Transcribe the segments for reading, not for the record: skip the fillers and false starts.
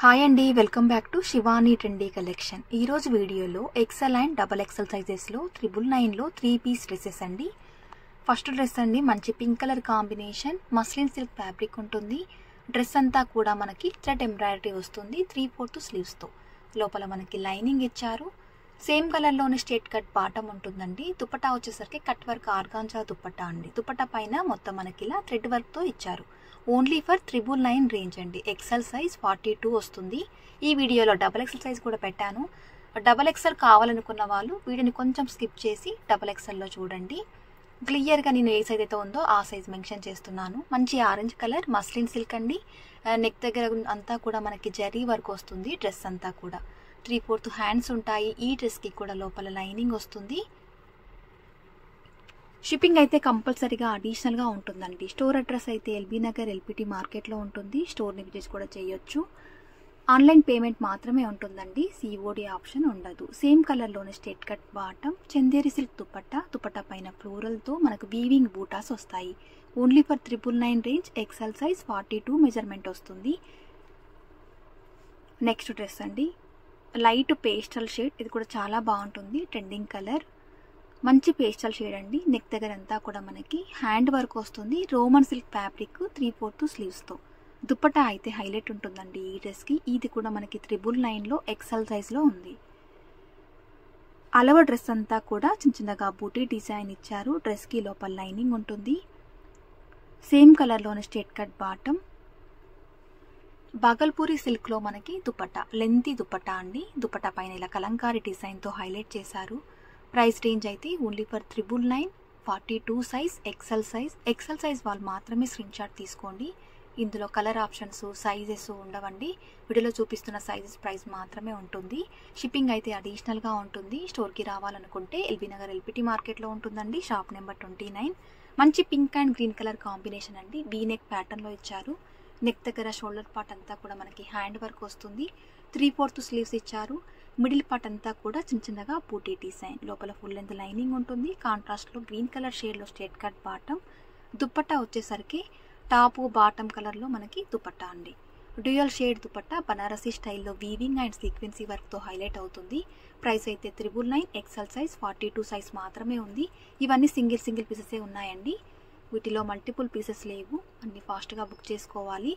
Hi అండి, welcome back to Shivani trendy collection. ఈరోజు వీడియోలో ఎక్సెల్ అండ్ డబల్ ఎక్సెల్ సైజెస్లో 999లో 3 పీస్ డ్రెస్సెస్ అండి. ఫస్ట్ డ్రెస్ అండి, మంచి pink colour combination muslin silk fabric ఉంటుంది. డ్రెస్ అంతా కూడా మనకి థ్రెడ్ ఎంబ్రాయిడరీ వస్తుంది 3/4 స్లీవ్స్తో. లోపల మనకి లైనింగ్ ఇచ్చారు. సేమ్ కలర్లోనే స్ట్రేట్ కట్ బాటమ్ ఉంటుందండి. దుపట్టా వచ్చేసరికి కట్ వర్క్ ఆర్గాంజా దుపట్టా అండి. దుపట్టా పైన మొత్తం మనకి ఇలా థ్రెడ్ వర్క్తో ఇచ్చారు. ఓన్లీ ఫర్ 999 రేంజ్ అండి. ఎక్సెల్ సైజ్ 42 వస్తుంది. ఈ వీడియోలో డబల్ ఎక్సెల్ సైజ్ కూడా పెట్టాను. డబల్ ఎక్సెల్ కావాలనుకున్న వాళ్ళు వీడియోని కొంచెం స్కిప్ చేసి డబల్ ఎక్సెల్లో చూడండి. క్లియర్గా నేను ఏ సైజ్ అయితే ఉందో ఆ సైజ్ మెన్షన్ చేస్తున్నాను. మంచి ఆరెంజ్ కలర్ మస్లిన్ సిల్క్ అండి. నెక్ దగ్గర అంతా కూడా మనకి జరీ వర్క్ వస్తుంది. డ్రెస్ అంతా కూడా 3/4 హ్యాండ్స్ ఉంటాయి. ఈ డ్రెస్కి కూడా లోపల లైనింగ్ వస్తుంది. షిప్పింగ్ అయితే కంపల్సరీగా అడిషనల్గా ఉంటుందండి. స్టోర్ అడ్రస్ అయితే ఎల్బీ నగర్ ఎల్పిటి మార్కెట్లో ఉంటుంది. స్టోర్ని విజిట్ కూడా చేయొచ్చు. ఆన్లైన్ పేమెంట్ మాత్రమే ఉంటుందండి. సిఓడి ఆప్షన్ ఉండదు. సేమ్ కలర్లోనే straight cut bottom, Chanderi silk dupatta పైన ఫ్లోరల్తో మనకు వీవింగ్ బూటాస్ వస్తాయి. Only for 999 range. XL size 42 measurement వస్తుంది. నెక్స్ట్ డ్రెస్ అండి, లైట్ పేస్టల్ షేడ్. ఇది కూడా చాలా బాగుంటుంది. ట్రెండింగ్ కలర్, మంచి పేస్టల్ షేడ్ అండి. నెక్ దగ్గర అంతా కూడా మనకి హ్యాండ్ వర్క్ వస్తుంది. రోమన్ సిల్క్ ఫ్యాబ్రిక్ 3/4 స్లీవ్స్తో. దుపట్టా అయితే హైలైట్ ఉంటుందండి ఈ డ్రెస్కి. ఇది కూడా మనకి 999లో ఎక్సెల్ సైజ్లో ఉంది. అలవ డ్రెస్ అంతా కూడా చిన్నగా బూటీ డిజైన్ ఇచ్చారు. డ్రెస్కి లోపల లైనింగ్ ఉంటుంది. సేమ్ కలర్లోనే స్ట్రేట్ కట్ బాటమ్, బాగల్పూరి సిల్క్లో మనకి దుపట్టా, లెంతీ దుపట్టా అండి. దుపట్టా పైన ఇలా కలంకారీ డిజైన్తో హైలైట్ చేశారు. ప్రైస్ రేంజ్ అయితే only for 999, 42 size, XL size వాళ్ళు మాత్రమే స్క్రీన్ షాట్ తీసుకోండి. ఇందులో కలర్ ఆప్షన్స్ సైజెస్ ఉండవండి. వీడియోలో చూపిస్తున్న సైజెస్ ప్రైస్ మాత్రమే ఉంటుంది. షిప్పింగ్ అయితే అడిషనల్గా ఉంటుంది. స్టోర్కి రావాలనుకుంటే ఎల్బీ నగర్ ఎల్పిటి మార్కెట్లో ఉంటుందండి. Shop number 29. మంచి pink and green colour combination అండి. వీ నెక్ ప్యాటర్న్లో ఇచ్చారు. నెక్ దగ్గర షోల్డర్ పార్ట్ అంతా కూడా మనకి హ్యాండ్ వర్క్ వస్తుంది. 3/4 స్లీవ్స్ ఇచ్చారు. మిడిల్ పార్ట్ అంతా కూడా చిన్నగా బూటీ డిజైన్. లోపల ఫుల్ లెంత్ లైనింగ్ ఉంటుంది. కాంట్రాస్ట్లో గ్రీన్ కలర్ షేడ్లో స్ట్రేట్ కట్ బాటమ్. దుపట్టా వచ్చేసరికి టాపు బాటమ్ కలర్లో మనకి దుపట్టా అండి. డ్యూయల్ షేడ్ దుపట్టా బనారసీ స్టైల్లో వీవింగ్ అండ్ సీక్వెన్సీ వర్క్తో హైలైట్ అవుతుంది. ప్రైస్ అయితే 999, ఎక్సెల్ సైజ్ 42 సైజ్ మాత్రమే ఉంది. ఇవన్నీ సింగిల్ పీసెసే ఉన్నాయండి. వీటిలో మల్టిపుల్ పీసెస్ లేవు. అన్ని ఫాస్ట్గా బుక్ చేసుకోవాలి.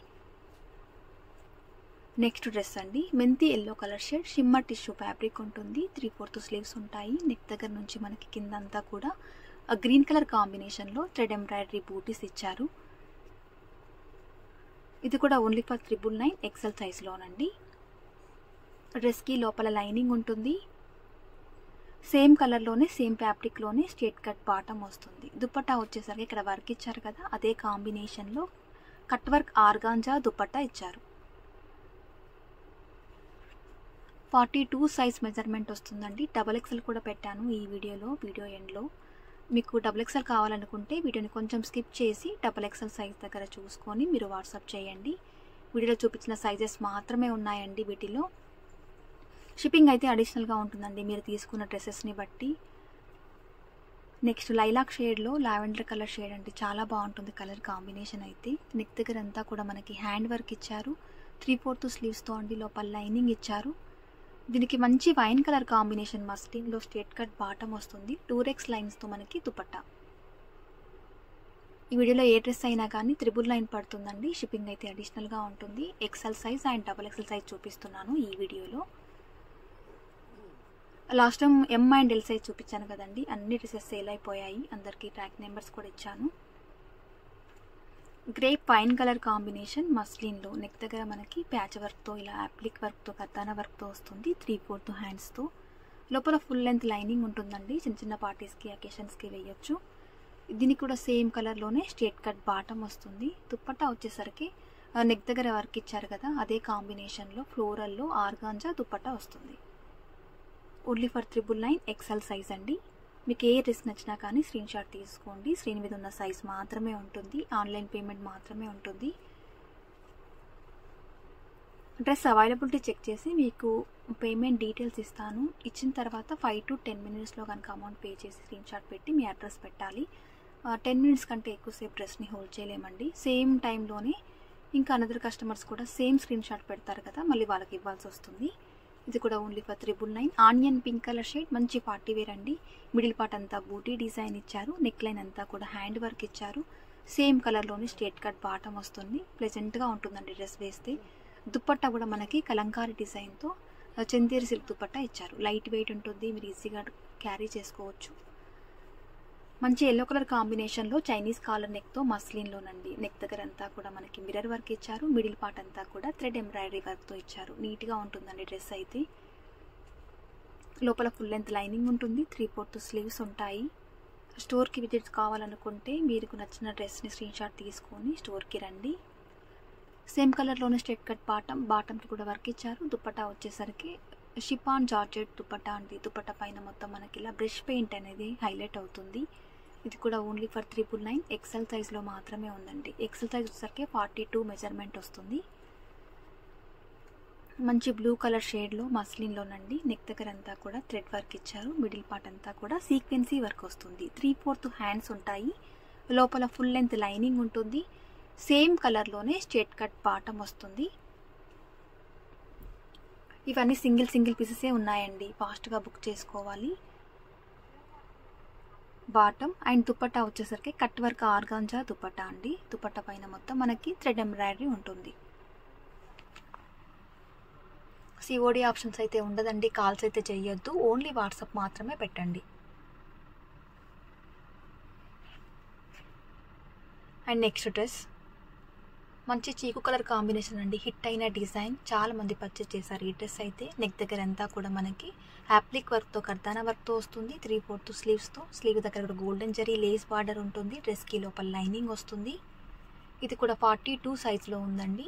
నెక్స్ట్ డ్రెస్ అండి, మెంతి yellow colour shade shimmer tissue fabric ఉంటుంది. 3/4 స్లీవ్స్ ఉంటాయి. నెక్ దగ్గర నుంచి మనకి కింద అంతా కూడా గ్రీన్ కలర్ కాంబినేషన్లో థ్రెడ్ ఎంబ్రాయిడరీ బూటీస్ ఇచ్చారు. ఇది కూడా ఓన్లీ ఫర్ 999, ఎక్సెల్ సైజ్లోనండి. డ్రెస్కి లోపల లైనింగ్ ఉంటుంది. సేమ్ కలర్లోనే సేమ్ ఫ్యాబ్రిక్లోనే స్ట్రేట్ కట్ బాటమ్ వస్తుంది. దుపట్టా వచ్చేసరికి ఇక్కడ వర్క్ ఇచ్చారు కదా, అదే కాంబినేషన్లో కట్ వర్క్ ఆర్గాంజా దుపట్టా ఇచ్చారు. 42 సైజ్ మెజర్మెంట్ వస్తుందండి. డబల్ ఎక్సెల్ కూడా పెట్టాను ఈ వీడియో ఎండ్లో. మీకు డబల్ ఎక్సెల్ కావాలనుకుంటే వీడియోని కొంచెం స్కిప్ చేసి డబల్ ఎక్సెల్ సైజ్ దగ్గర చూసుకొని మీరు వాట్సాప్ చేయండి. వీడియోలో చూపించిన సైజెస్ మాత్రమే ఉన్నాయండి వీటిలో. షిప్పింగ్ అయితే అడిషనల్గా ఉంటుందండి మీరు తీసుకున్న డ్రెస్సెస్ని బట్టి. నెక్స్ట్ లైలాక్ షేడ్లో లావెండర్ కలర్ షేడ్ అండి. చాలా బాగుంటుంది కలర్ కాంబినేషన్ అయితే. నెక్ దగ్గర అంతా కూడా మనకి హ్యాండ్ వర్క్ ఇచ్చారు. 3/4 స్లీవ్స్తో అండి. లోపల లైనింగ్ ఇచ్చారు. దీనికి మంచి వైన్ కలర్ కాంబినేషన్ మస్లిన్లో స్ట్రేట్ కట్ బాటమ్ వస్తుంది. 2x లైన్స్తో మనకి దుపట్టా. ఈ వీడియోలో ఏ డ్రెస్ అయినా కానీ 999 పడుతుందండి. షిప్పింగ్ అయితే అడిషనల్గా ఉంటుంది. XL size and double XL size చూపిస్తున్నాను ఈ వీడియోలో. Last time M and L size చూపించాను కదండి, అన్ని డ్రెస్సెస్ సేల్ అయిపోయాయి. అందరికీ ట్రాక్ నెంబర్స్ కూడా ఇచ్చాను. గ్రేప్ వైన్ కలర్ కాంబినేషన్ మస్లిన్లో నెక్ దగ్గర మనకి ప్యాచ్ వర్క్తో ఇలా అప్లిక్ వర్క్తో కర్దానా వర్క్తో వస్తుంది. 3/4 హ్యాండ్స్తో. లోపల ఫుల్ లెంత్ లైనింగ్ ఉంటుందండి. చిన్న పార్టీస్కి అకేషన్స్కి వేయొచ్చు. దీనికి కూడా సేమ్ కలర్లోనే స్ట్రేట్ కట్ బాటమ్ వస్తుంది. దుపట్టా వచ్చేసరికి నెక్ దగ్గర వర్క్ ఇచ్చారు కదా, అదే కాంబినేషన్లో ఫ్లోరల్లో ఆర్గాంజా దుపట్టా వస్తుంది. ఓన్లీ ఫర్ 999, ఎక్సెల్ సైజ్ అండి. మీకు ఏ డ్రెస్ నచ్చినా కానీ స్క్రీన్ షాట్ తీసుకోండి. స్క్రీన్ మీద ఉన్న సైజ్ మాత్రమే ఉంటుంది. ఆన్లైన్ పేమెంట్ మాత్రమే ఉంటుంది. డ్రెస్ అవైలబిలిటీ చెక్ చేసి మీకు పేమెంట్ డీటెయిల్స్ ఇస్తాను. ఇచ్చిన తర్వాత 5 to 10 మినిట్స్లో కనుక అమౌంట్ పే చేసి స్క్రీన్ షాట్ పెట్టి మీ అడ్రస్ పెట్టాలి. 10 మినిట్స్ కంటే ఎక్కువసేపు డ్రెస్ని హోల్డ్ చేయలేమండి. సేమ్ టైంలోనే ఇంకా అనదర్ కస్టమర్స్ కూడా సేమ్ స్క్రీన్ షాట్ పెడతారు కదా, మళ్ళీ వాళ్ళకి ఇవ్వాల్సి వస్తుంది. ఇది కూడా only for 999. Onion pink colour shade, మంచి పార్టీ వేర్ అండి. మిడిల్ పార్ట్ అంతా బూటీ డిజైన్ ఇచ్చారు, నెక్ లైన్ అంతా కూడా హ్యాండ్ వర్క్ ఇచ్చారు. సేమ్ కలర్లోని స్ట్రేట్ కట్ బాటమ్ వస్తుంది. ప్లెజెంట్గా ఉంటుందండి డ్రెస్ వేస్తే. దుప్పట్టా కూడా మనకి కలంకారీ డిజైన్తో చందేరి సిల్క్ దుప్పట్టా ఇచ్చారు. లైట్ వెయిట్ ఉంటుంది, మీరు ఈజీగా క్యారీ చేసుకోవచ్చు. మంచి ఎల్లో కలర్ కాంబినేషన్లో చైనీస్ కాలర్ నెక్తో మస్లిన్లోనండి. నెక్ దగ్గర అంతా కూడా మనకి మిర్రర్ వర్క్ ఇచ్చారు. మిడిల్ పార్ట్ అంతా కూడా థ్రెడ్ ఎంబ్రాయిడరీ వర్క్తో ఇచ్చారు. నీట్గా ఉంటుందండి డ్రెస్ అయితే. లోపల ఫుల్ లెంత్ లైనింగ్ ఉంటుంది. 3/4 స్లీవ్స్ ఉంటాయి. స్టోర్కి విజిట్ కావాలనుకుంటే మీకు నచ్చిన డ్రెస్ని స్క్రీన్ షాట్ తీసుకొని స్టోర్కి రండి. సేమ్ కలర్లోనే స్ట్రెట్ కట్ బాటమ్కి కూడా వర్క్ ఇచ్చారు. దుప్పట్టా వచ్చేసరికి షిఫాన్ జార్జెట్ దుప్పట్టా అండి. దుప్పట్టా పైన మొత్తం మనకి ఇలా బ్రష్ పెయింట్ అనేది హైలైట్ అవుతుంది. ఇది కూడా ఓన్లీ ఫర్ 999. ఎక్సెల్ సైజ్లో మాత్రమే ఉందండి. ఎక్సెల్ సైజ్ వచ్చేసరికి 42 మెజర్మెంట్ వస్తుంది. మంచి బ్లూ కలర్ షేడ్లో మస్లిన్లోనండి. నెక్ దగ్గర అంతా కూడా థ్రెడ్ వర్క్ ఇచ్చారు. మిడిల్ పార్ట్ అంతా కూడా సీక్వెన్సీ వర్క్ వస్తుంది. 3/4 హ్యాండ్స్ ఉంటాయి. లోపల ఫుల్ లెంత్ లైనింగ్ ఉంటుంది. సేమ్ కలర్లోనే స్ట్రేట్ కట్ బాటమ్ వస్తుంది. ఇవన్నీ సింగిల్ పీసెసే ఉన్నాయండి, ఫాస్ట్గా బుక్ చేసుకోవాలి. బాటమ్ అండ్ దుప్పట్టా వచ్చేసరికి కట్ వర్క్ ఆర్గాంజా దుప్పట్టా అండి. దుప్పట్టా పైన మొత్తం మనకి థ్రెడ్ ఎంబ్రాయిడరీ ఉంటుంది. సిఓడి ఆప్షన్స్ అయితే ఉండదండి, కాల్స్ అయితే చేయొద్దు, ఓన్లీ వాట్సాప్ మాత్రమే పెట్టండి. అండ్ నెక్స్ట్ డ్రెస్ మంచి చీకు కలర్ కాంబినేషన్ అండి. హిట్ అయిన డిజైన్, చాలా మంది పర్చేస్ చేశారు ఈ డ్రెస్ అయితే. నెక్ దగ్గర అంతా కూడా మనకి యాప్లిక్ వర్క్తో కర్దానా వర్క్తో వస్తుంది. 3/4 స్లీవ్స్తో, స్లీవ్ దగ్గర కూడా గోల్డెన్ జరీ లేస్ బార్డర్ ఉంటుంది. డ్రెస్కి లోపల లైనింగ్ వస్తుంది. ఇది కూడా 42 సైజ్లో ఉందండి.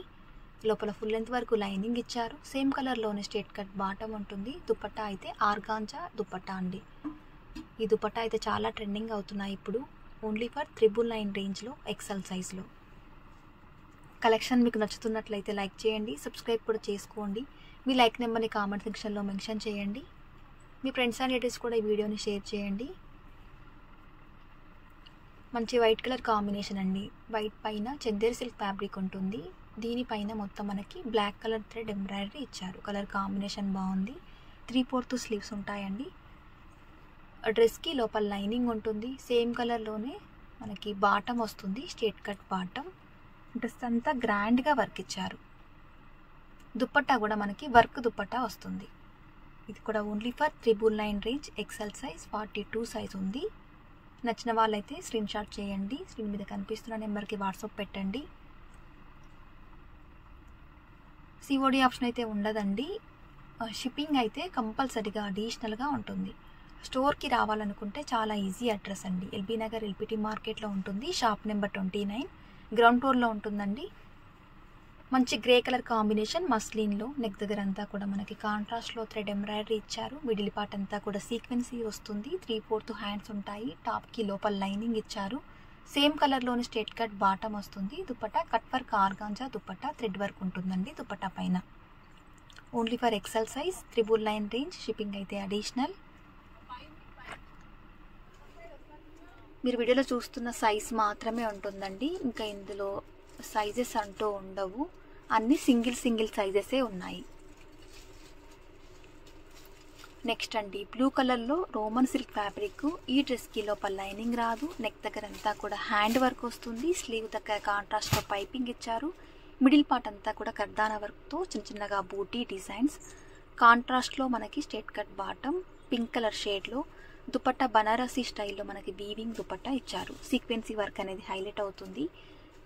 లోపల ఫుల్ లెంత్ వరకు లైనింగ్ ఇచ్చారు. సేమ్ కలర్లోనే స్ట్రేట్ కట్ బాటమ్ ఉంటుంది. దుప్పట్టా అయితే ఆర్గాంజా దుప్పట్టా అండి. ఈ దుప్పట్టా అయితే చాలా ట్రెండింగ్ అవుతున్నాయి ఇప్పుడు. ఓన్లీ ఫర్ 999 రేంజ్లో ఎక్సెల్ సైజ్లో. కలెక్షన్ మీకు నచ్చుతున్నట్లయితే లైక్ చేయండి, సబ్స్క్రైబ్ కూడా చేసుకోండి. మీ లైక్ నెంబర్ని కామెంట్ సెక్షన్లో మెన్షన్ చేయండి. మీ ఫ్రెండ్స్ అండ్ రిలేటివ్స్ కూడా ఈ వీడియోని షేర్ చేయండి. మంచి వైట్ కలర్ కాంబినేషన్ అండి. వైట్ పైన చందేరి సిల్క్ ఫ్యాబ్రిక్ ఉంటుంది. దీనిపైన మొత్తం మనకి బ్లాక్ కలర్ థ్రెడ్ ఎంబ్రాయిడరీ ఇచ్చారు. కలర్ కాంబినేషన్ బాగుంది. 3/4 స్లీవ్స్ ఉంటాయండి. డ్రెస్కి లోపల లైనింగ్ ఉంటుంది. సేమ్ కలర్లోనే మనకి బాటమ్ వస్తుంది, స్ట్రేట్ కట్ బాటమ్. డ్రెస్ అంతా గ్రాండ్గా వర్క్ ఇచ్చారు. దుప్పట్టా కూడా మనకి వర్క్ దుప్పట్టా వస్తుంది. ఇది కూడా only for 999 range, XL size, 42 size ఉంది. నచ్చిన వాళ్ళైతే స్క్రీన్ షాట్ చేయండి. స్క్రీన్ మీద కనిపిస్తున్న నెంబర్కి వాట్సాప్ పెట్టండి. సిఓడి ఆప్షన్ అయితే ఉండదండి. షిప్పింగ్ అయితే కంపల్సరీగా అడిషనల్గా ఉంటుంది. స్టోర్కి రావాలనుకుంటే చాలా ఈజీ అడ్రస్ అండి. ఎల్బీ నగర్ ఎల్పిటి మార్కెట్లో ఉంటుంది. షాప్ నెంబర్ 29 గ్రౌండ్ ఫ్లోర్లో ఉంటుందండి. మంచి గ్రే కలర్ కాంబినేషన్ మస్లిన్లో. నెక్ దగ్గర అంతా కూడా మనకి కాంట్రాస్ట్లో థ్రెడ్ ఎంబ్రాయిడరీ ఇచ్చారు. మిడిల్ పార్ట్ అంతా కూడా సీక్వెన్సీ వస్తుంది. 3/4 హ్యాండ్స్ ఉంటాయి. టాప్కి లోపల లైనింగ్ ఇచ్చారు. సేమ్ కలర్లోని స్ట్రేట్ కట్ బాటమ్ వస్తుంది. Dupatta cut work organza dupatta, thread work ఉంటుందండి దుప్పట్టా పైన. Only for XL size, 999 range. Shipping అయితే అడిషనల్. మీరు వీడియోలో చూస్తున్న సైజ్ మాత్రమే ఉంటుందండి. ఇంకా ఇందులో సైజెస్ అంటూ ఉండవు. అన్నీ సింగిల్ సైజెసే ఉన్నాయి. నెక్స్ట్ అండి బ్లూ కలర్లో రోమన్ సిల్క్ ఫ్యాబ్రిక్. ఈ డ్రెస్కి లోపల లైనింగ్ రాదు. నెక్ దగ్గర అంతా కూడా హ్యాండ్ వర్క్ వస్తుంది. స్లీవ్ దగ్గర కాంట్రాస్ట్లో పైపింగ్ ఇచ్చారు. మిడిల్ పార్ట్ అంతా కూడా కర్దానా వర్క్తో చిన్నగా బూటీ డిజైన్స్. కాంట్రాస్ట్లో మనకి straight cut bottom, pink colour షేడ్లో. దుపట్టా బనారసీ స్టైల్లో మనకి వీవింగ్ దుపట్టా ఇచ్చారు. సీక్వెన్సీ వర్క్ అనేది హైలైట్ అవుతుంది.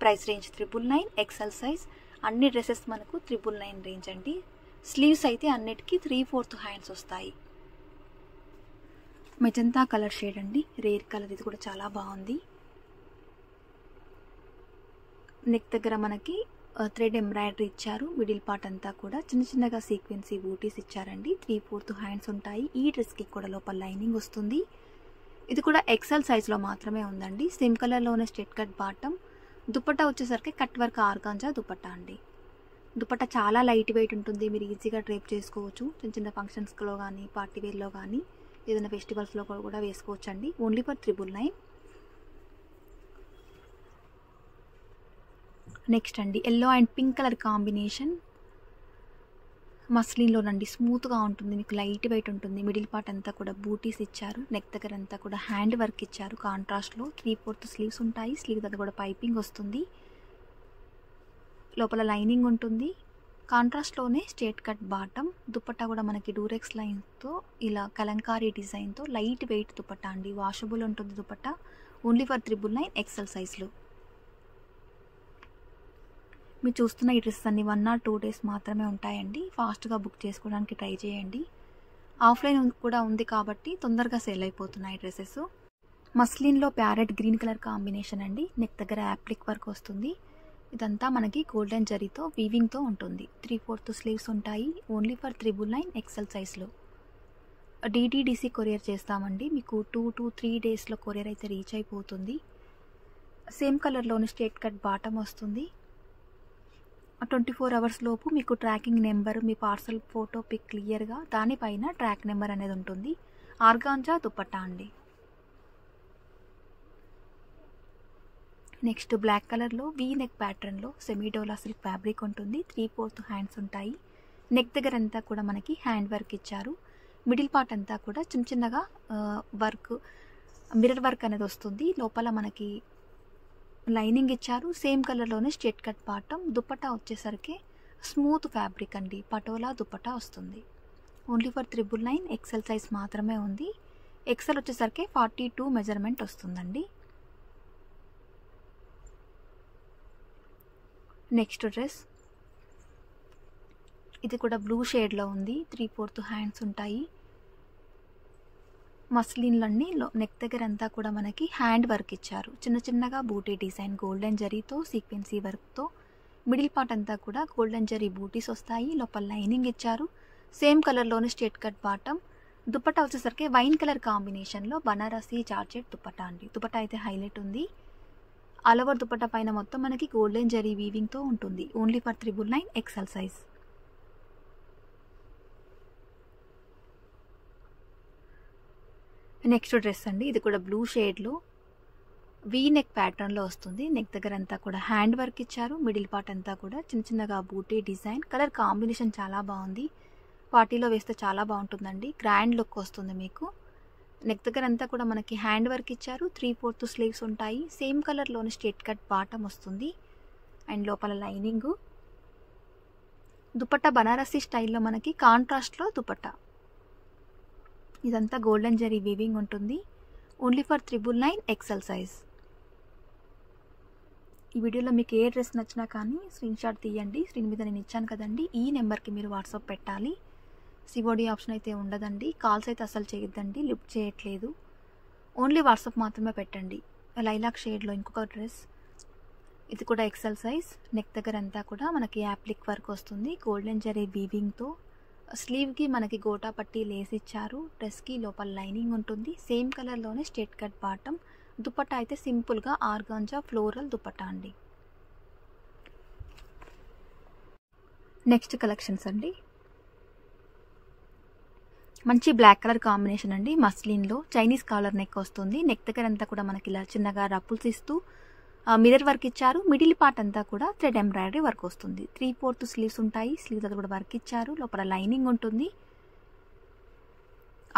Price range 999, XL size. అన్ని డ్రెస్సెస్ మనకు 999 రేంజ్ అండి. స్లీవ్స్ అయితే అన్నిటికీ 3/4 హ్యాండ్స్ వస్తాయి. మెజంతా కలర్ షేడ్ అండి, రేర్ కలర్. ఇది కూడా చాలా బాగుంది. నెక్ దగ్గర మనకి థ్రెడ్ ఎంబ్రాయిడరీ ఇచ్చారు. మిడిల్ పార్ట్ అంతా కూడా చిన్నగా సీక్వెన్సీ బూటీస్ ఇచ్చారండి. 3/4 హ్యాండ్స్ ఉంటాయి. ఈ డ్రెస్కి కూడా లోపల లైనింగ్ వస్తుంది. ఇది కూడా ఎక్సెల్ సైజ్లో మాత్రమే ఉందండి. సేమ్ కలర్లోనే స్ట్రేట్ కట్ బాటమ్. దుపట్టా వచ్చేసరికి కట్ వర్క్ ఆర్గాంజా దుపట్టా అండి. దుపట్టా చాలా లైట్ వెయిట్ ఉంటుంది. మీరు ఈజీగా డ్రేప్ చేసుకోవచ్చు. చిన్న ఫంక్షన్స్లో కానీ, పార్టీ వేర్లో కానీ, ఏదైనా ఫెస్టివల్స్లో కూడా వేసుకోవచ్చు అండి. Only for 999. నెక్స్ట్ అండి yellow and pink colour combination మస్లిన్లోనండి. స్మూత్గా ఉంటుంది, మీకు లైట్ వెయిట్ ఉంటుంది. మిడిల్ పార్ట్ అంతా కూడా బూటీస్ ఇచ్చారు. నెక్ దగ్గర అంతా కూడా హ్యాండ్ వర్క్ ఇచ్చారు. కాంట్రాస్ట్లో 3/4 స్లీవ్స్ ఉంటాయి. స్లీవ్ దగ్గర కూడా పైపింగ్ వస్తుంది. లోపల లైనింగ్ ఉంటుంది. కాంట్రాస్ట్లోనే స్ట్రేట్ కట్ బాటమ్. దుపట్టా కూడా మనకి డూరెక్స్ లైన్తో ఇలా కలంకారీ డిజైన్తో లైట్ వెయిట్ దుపట్టా అండి. వాషబుల్ ఉంటుంది దుపట్టా. ఓన్లీ ఫర్ 999 ఎక్సెల్ సైజ్లో. మీరు చూస్తున్న ఈ డ్రెస్ అన్ని 1 or 2 డేస్ మాత్రమే ఉంటాయండి. ఫాస్ట్గా బుక్ చేసుకోవడానికి ట్రై చేయండి. ఆఫ్లైన్ కూడా ఉంది కాబట్టి తొందరగా సేల్ అయిపోతున్నాయి డ్రెస్సెస్. మస్లిన్లో ప్యారెట్ గ్రీన్ కలర్ కాంబినేషన్ అండి. నెక్ దగ్గర యాప్లిక్ వర్క్ వస్తుంది. ఇదంతా మనకి గోల్డెన్ జరీతో వీవింగ్తో ఉంటుంది. 3/4 స్లీవ్స్ ఉంటాయి. ఓన్లీ ఫర్ 999 ఎక్సెల్ సైజ్లో. DTDC కొరియర్ చేస్తామండి. మీకు 2 to 3 డేస్లో కొరియర్ అయితే రీచ్ అయిపోతుంది. సేమ్ కలర్లోని స్ట్రేట్ కట్ బాటమ్ వస్తుంది. 24 hours లోపు మీకు ట్రాకింగ్ నెంబర్, మీ పార్సల్ ఫోటో పిక్ క్లియర్గా దానిపైన ట్రాక్ నెంబర్ అనేది ఉంటుంది. ఆర్గాంజా దుపట్టా అండి. నెక్స్ట్ బ్లాక్ కలర్లో వీ నెక్ ప్యాటర్న్లో సెమీడోలా సిల్క్ ఫ్యాబ్రిక్ ఉంటుంది. 3/4 హ్యాండ్స్ ఉంటాయి. నెక్ దగ్గర అంతా కూడా మనకి హ్యాండ్ వర్క్ ఇచ్చారు. మిడిల్ పార్ట్ అంతా కూడా చిన్న చిన్నగా వర్క్, మిర్రర్ వర్క్ అనేది వస్తుంది. లోపల మనకి లైనింగ్ ఇచ్చారు. సేమ్ కలర్లోనే స్ట్రేట్ కట్ బాటమ్. దుపట్టా వచ్చేసరికి స్మూత్ ఫ్యాబ్రిక్ అండి. పటోలా దుపట్టా వస్తుంది. ఓన్లీ ఫర్ 999 ఎక్సెల్ సైజ్ మాత్రమే ఉంది. ఎక్సెల్ వచ్చేసరికి 42 మెజర్మెంట్ వస్తుందండి. నెక్స్ట్ డ్రెస్ ఇది కూడా బ్లూ షేడ్లో ఉంది. 3/4 హ్యాండ్స్ ఉంటాయి. మస్లిన్లన్నీ నెక్ దగ్గర అంతా కూడా మనకి హ్యాండ్ వర్క్ ఇచ్చారు. చిన్న చిన్నగా బూటీ డిజైన్ గోల్డెన్ జరీతో సీక్వెన్సీ వర్క్తో. మిడిల్ పార్ట్ అంతా కూడా గోల్డెన్ జరీ బూటీస్ వస్తాయి. లోపల లైనింగ్ ఇచ్చారు. సేమ్ కలర్లోనే స్ట్రేట్ కట్ బాటమ్. దుపట్టా వచ్చేసరికి వైన్ కలర్ కాంబినేషన్లో బనారసీ జార్జెట్ దుపట్టా అండి. దుపట్టా అయితే హైలైట్ ఉంది. ఆల్ ఓవర్ దుపట్టా పైన మొత్తం మనకి గోల్డెన్ జరీ వీవింగ్తో ఉంటుంది. Only for 999 XL size. Next dress అండి. ఇది కూడా బ్లూ షేడ్లో వీ నెక్ ప్యాటర్న్లో వస్తుంది. నెక్ దగ్గర అంతా కూడా హ్యాండ్ వర్క్ ఇచ్చారు. మిడిల్ పార్ట్ అంతా కూడా చిన్న చిన్నగా బూటీ డిజైన్. కలర్ కాంబినేషన్ చాలా బాగుంది. పార్టీలో వేస్తే చాలా బాగుంటుందండి. గ్రాండ్ లుక్ వస్తుంది మీకు. నెక్ దగ్గర అంతా కూడా మనకి హ్యాండ్ వర్క్ ఇచ్చారు. 3/4 స్లీవ్స్ ఉంటాయి. సేమ్ కలర్లోని స్ట్రేట్ కట్ బాటమ్ వస్తుంది. అండ్ లోపల లైనింగ్. దుపట్టా బనారసీ స్టైల్లో మనకి కాంట్రాస్ట్లో దుపట్టా. ఇదంతా గోల్డెన్ జరీ వీవింగ్ ఉంటుంది. Only for 999 XL size. ఈ వీడియోలో మీకు ఏ డ్రెస్ నచ్చినా కానీ స్క్రీన్ షాట్ తీయండి. స్క్రీన్ మీద నేను ఇచ్చాను కదండి, ఈ నెంబర్కి మీరు వాట్సాప్ పెట్టాలి. సిఓడి ఆప్షన్ అయితే ఉండదండి. కాల్స్ అయితే అసలు చేయొద్దండి, లిఫ్ట్ చేయట్లేదు. ఓన్లీ వాట్సాప్ మాత్రమే పెట్టండి. లైలాక్ షేడ్లో ఇంకొక డ్రెస్. ఇది కూడా ఎక్సెల్ సైజ్. నెక్ దగ్గర అంతా కూడా మనకి యాప్లిక్ వర్క్ వస్తుంది. గోల్డెన్ జరీ వీవింగ్తో. స్లీవ్కి మనకి గోటా పట్టి లేస్ ఇచ్చారు. డ్రెస్కి లోపల లైనింగ్ ఉంటుంది. సేమ్ కలర్లోనే స్ట్రేట్ కట్ బాటమ్. దుపట్టా అయితే సింపుల్గా ఆర్గాంజా ఫ్లోరల్ దుపట్టా అండి. నెక్స్ట్ కలెక్షన్స్ అండి. మంచి బ్లాక్ కలర్ కాంబినేషన్ అండి. మస్లిన్లో చైనీస్ కాలర్ నెక్ వస్తుంది. నెక్ దగ్గర అంతా కూడా మనకి ఇలా చిన్నగా రప్పుల్స్ ఇస్తూ మిర్రర్ వర్క్ ఇచ్చారు. మిడిల్ పార్ట్ అంతా కూడా థ్రెడ్ ఎంబ్రాయిడరీ వర్క్ వస్తుంది. 3/4 స్లీవ్స్ ఉంటాయి. స్లీవ్ దగ్గర కూడా వర్క్ ఇచ్చారు. లోపల లైనింగ్ ఉంటుంది.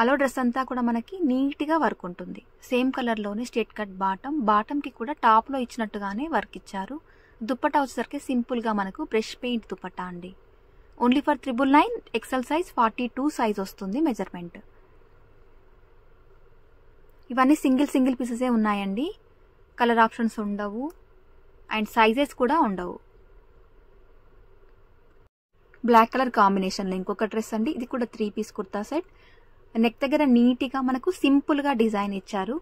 అలో డ్రెస్ అంతా కూడా మనకి నీట్గా వర్క్ ఉంటుంది. సేమ్ కలర్లోనే స్ట్రేట్ కట్ బాటమ్. బాటమ్కి కూడా టాప్లో ఇచ్చినట్టుగానే వర్క్ ఇచ్చారు. దుపట్టా వచ్చేసరికి సింపుల్గా మనకు బ్రష్ పెయింట్ దుపట్టా అండి. Only for 999 XL size 42 size వస్తుంది మెజర్మెంట్. ఇవన్నీ సింగిల్ పీసెసే ఉన్నాయండి. కలర్ ఆప్షన్స్ ఉండవు అండ్ సైజెస్ కూడా ఉండవు. బ్లాక్ కలర్ కాంబినేషన్లో ఇంకొక డ్రెస్ అండి. ఇది కూడా 3 పీస్ కుర్తా సెట్. నెక్ దగ్గర నీట్గా మనకు సింపుల్గా డిజైన్ ఇచ్చారు.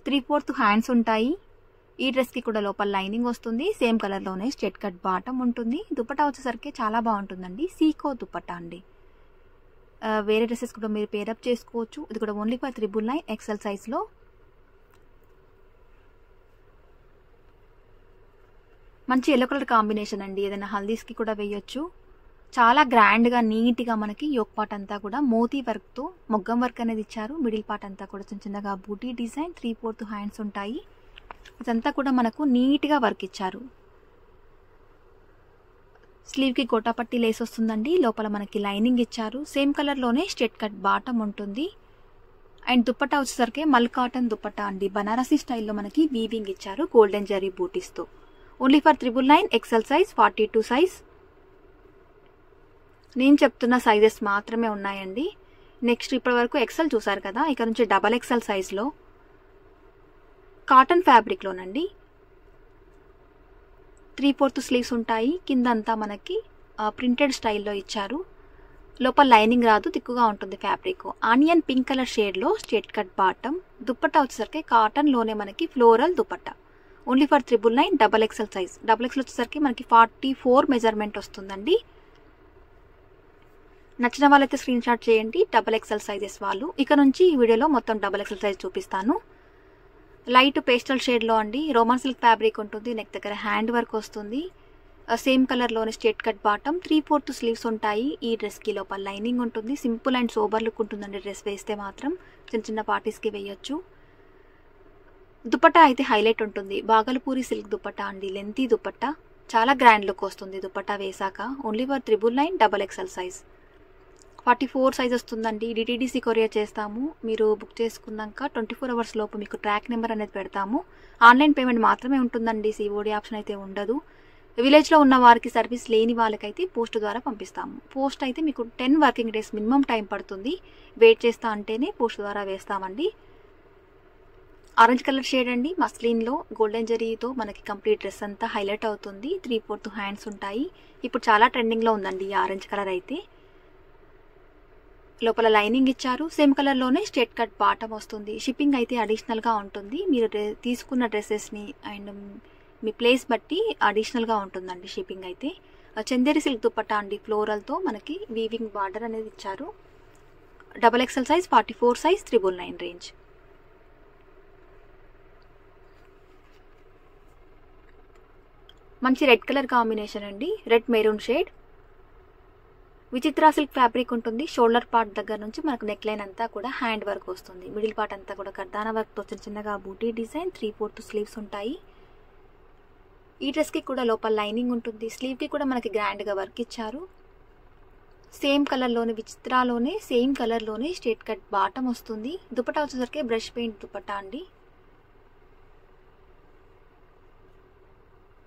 3/4 హ్యాండ్స్ ఉంటాయి. ఈ డ్రెస్కి కూడా లోపల లైనింగ్ వస్తుంది. సేమ్ కలర్లోనే స్ట్రేట్ కట్ బాటమ్ ఉంటుంది. దుపట్టా వచ్చేసరికి చాలా బాగుంటుందండి. సీకో దుపట్టా అండి. వేరే డ్రెస్సెస్ కూడా మీరు పేరప్ చేసుకోవచ్చు. ఇది కూడా ఓన్లీ ఫర్ 999 ఎక్సెల్ సైజ్లో. మంచి ఎల్లో కలర్ కాంబినేషన్ అండి. ఏదైనా హల్దీస్కి కూడా వేయొచ్చు. చాలా గ్రాండ్గా నీట్గా మనకి యోక్ పార్ట్ అంతా కూడా మోతీ వర్క్తో మొగ్గం వర్క్ అనేది ఇచ్చారు. మిడిల్ పార్ట్ అంతా కూడా చిన్న చిన్నగా బూటీ డిజైన్. 3/4 హ్యాండ్స్ ఉంటాయి. ఇదంతా కూడా మనకు నీట్గా వర్క్ ఇచ్చారు. స్లీవ్కి గోటాపట్టి లేస్ వస్తుందండి. లోపల మనకి లైనింగ్ ఇచ్చారు. సేమ్ కలర్లోనే స్ట్రెట్ కట్ బాటమ్ ఉంటుంది. అండ్ దుపట్టా వచ్చేసరికి మల్ కాటన్ దుపట్టా అండి. బనారసీ స్టైల్లో మనకి వీవింగ్ ఇచ్చారు గోల్డెన్ జరీ బూటీస్తో. Only for 999 XL size 42 size. నేను చెప్తున్న సైజెస్ మాత్రమే ఉన్నాయండి. నెక్స్ట్ ఇప్పటి వరకు ఎక్సెల్ చూసారు కదా, ఇక నుంచి డబల్ ఎక్సెల్ సైజ్లో కాటన్ ఫ్యాబ్రిక్లోనండి 3/4 స్లీవ్స్ ఉంటాయి. కిందంతా మనకి ప్రింటెడ్ స్టైల్లో ఇచ్చారు. లోపల లైనింగ్ రాదు, తిక్కుగా ఉంటుంది ఫ్యాబ్రిక్. ఆనియన్ పింక్ కలర్ షేడ్లో స్ట్రెట్ కట్ బాటమ్. దుపట్టా వచ్చేసరికి కాటన్లోనే మనకి floral dupatta. Only for 999 double XL size. Double XL వచ్చేసరికి మనకి 44 మెజర్మెంట్ వస్తుందండి. నచ్చిన వాళ్ళైతే స్క్రీన్ షాట్ చేయండి, డబల్ ఎక్సెల్ సైజెస్ వాళ్ళు. ఇక నుంచి ఈ వీడియోలో మొత్తం డబల్ ఎక్సెల్ సైజ్ చూపిస్తాను. లైట్ పేస్టల్ షేడ్లో అండి. రోమన్ సిల్క్ ఫ్యాబ్రిక్ ఉంటుంది. నెక్ దగ్గర హ్యాండ్ వర్క్ వస్తుంది. సేమ్ కలర్లోని స్ట్రెట్ కట్ బాటమ్. 3/4 స్లీవ్స్ ఉంటాయి. ఈ డ్రెస్కి లోపల లైనింగ్ ఉంటుంది. సింపుల్ అండ్ సోబర్ లుక్ ఉంటుందండి డ్రెస్ వేస్తే మాత్రం. చిన్న చిన్న పార్టీస్కి వేయొచ్చు. దుపట్టా అయితే హైలైట్ ఉంటుంది. బాగల్పూరి సిల్క్ దుపట్టా అండి. లెంతీ దుపట్టా, చాలా గ్రాండ్ లుక్ వస్తుంది దుపట్టా వేసాక. Only for 999 double XL size. 44 size వస్తుందండి. డిటీడీసీ కొరియర్ చేస్తాము. మీరు బుక్ చేసుకున్నాక 24 అవర్స్ లోపు మీకు ట్రాక్ నెంబర్ అనేది పెడతాము. ఆన్లైన్ పేమెంట్ మాత్రమే ఉంటుందండి. సిఓడి ఆప్షన్ అయితే ఉండదు. విలేజ్లో ఉన్న వారికి, సర్వీస్ లేని వాళ్ళకైతే పోస్ట్ ద్వారా పంపిస్తాము. పోస్ట్ అయితే మీకు 10 వర్కింగ్ డేస్ మినిమం టైం పడుతుంది. వెయిట్ చేస్తా అంటేనే పోస్ట్ ద్వారా వేస్తామండి. ఆరెంజ్ కలర్ షేడ్ అండి. మస్లిన్లో గోల్డెన్ జరీతో మనకి కంప్లీట్ డ్రెస్ అంతా హైలైట్ అవుతుంది. 3/4 హ్యాండ్స్ ఉంటాయి. ఇప్పుడు చాలా ట్రెండింగ్లో ఉందండి ఈ ఆరెంజ్ కలర్ అయితే. లోపల లైనింగ్ ఇచ్చారు. సేమ్ కలర్లోనే స్ట్రెట్ కట్ బాటమ్ వస్తుంది. షిప్పింగ్ అయితే అడిషనల్గా ఉంటుంది. మీరు తీసుకున్న డ్రెస్సెస్ని అండ్ మీ ప్లేస్ బట్టి అడిషనల్గా ఉంటుందండి షిప్పింగ్ అయితే. చందేరి సిల్క్ దుపట్టా అండి. ఫ్లోరల్తో మనకి వీవింగ్ బార్డర్ అనేది ఇచ్చారు. Double XL size 44 size 999 range. మంచి రెడ్ కలర్ కాంబినేషన్ అండి. Red maroon shade. Vichitra silk fabric ఉంటుంది. షోల్డర్ పార్ట్ దగ్గర నుంచి మనకు నెక్ లైన్ అంతా కూడా హ్యాండ్ వర్క్ వస్తుంది. మిడిల్ పార్ట్ అంతా కూడా కర్దానా వర్క్తో చిన్న చిన్నగా బూటీ డిజైన్. 3/4 స్లీవ్స్ ఉంటాయి. ఈ డ్రెస్కి కూడా లోపల లైనింగ్ ఉంటుంది. స్లీవ్కి కూడా మనకి గ్రాండ్గా వర్క్ ఇచ్చారు. సేమ్ కలర్లోనే విచిత్రాలోనే సేమ్ కలర్లోనే స్ట్రెట్ కట్ బాటమ్ వస్తుంది. దుపట్టా వచ్చేసరికి బ్రష్ పెయింట్ దుపట్టా అండి.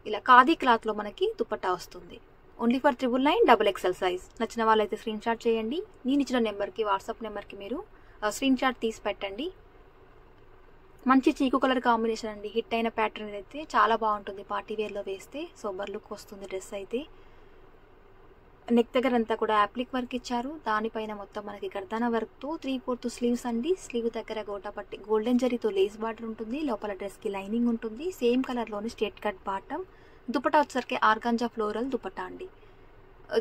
ఇలా ఖాదీ క్లాత్లో మనకి దుపట్టా వస్తుంది. Only for 999 double XL size. నచ్చిన వాళ్ళైతే స్క్రీన్ షాట్ చేయండి. నేను ఇచ్చిన నెంబర్కి, వాట్సాప్ నెంబర్కి మీరు స్క్రీన్ షాట్ తీసి పెట్టండి. మంచి చీకు కలర్ కాంబినేషన్ అండి. హిట్ అయిన ప్యాటర్న్ అయితే చాలా బాగుంటుంది. పార్టీ వేర్లో వేస్తే సోబర్ లుక్ వస్తుంది డ్రెస్ అయితే. నెక్ దగ్గర అంతా కూడా యాప్లిక్ వర్క్ ఇచ్చారు. దానిపైన మొత్తం మనకి కర్దానా వర్క్తో 3/4 స్లీవ్స్ అండి. స్లీవ్ దగ్గర గోటాపట్టి గోల్డెన్ జరీతో లేస్ బార్డర్ ఉంటుంది. లోపల డ్రెస్కి లైనింగ్ ఉంటుంది. సేమ్ కలర్లోని స్ట్రెట్ కట్ బాటమ్. దుపట్టా వచ్చేసరికి ఆర్గాంజా ఫ్లోరల్ దుపట్టా అండి.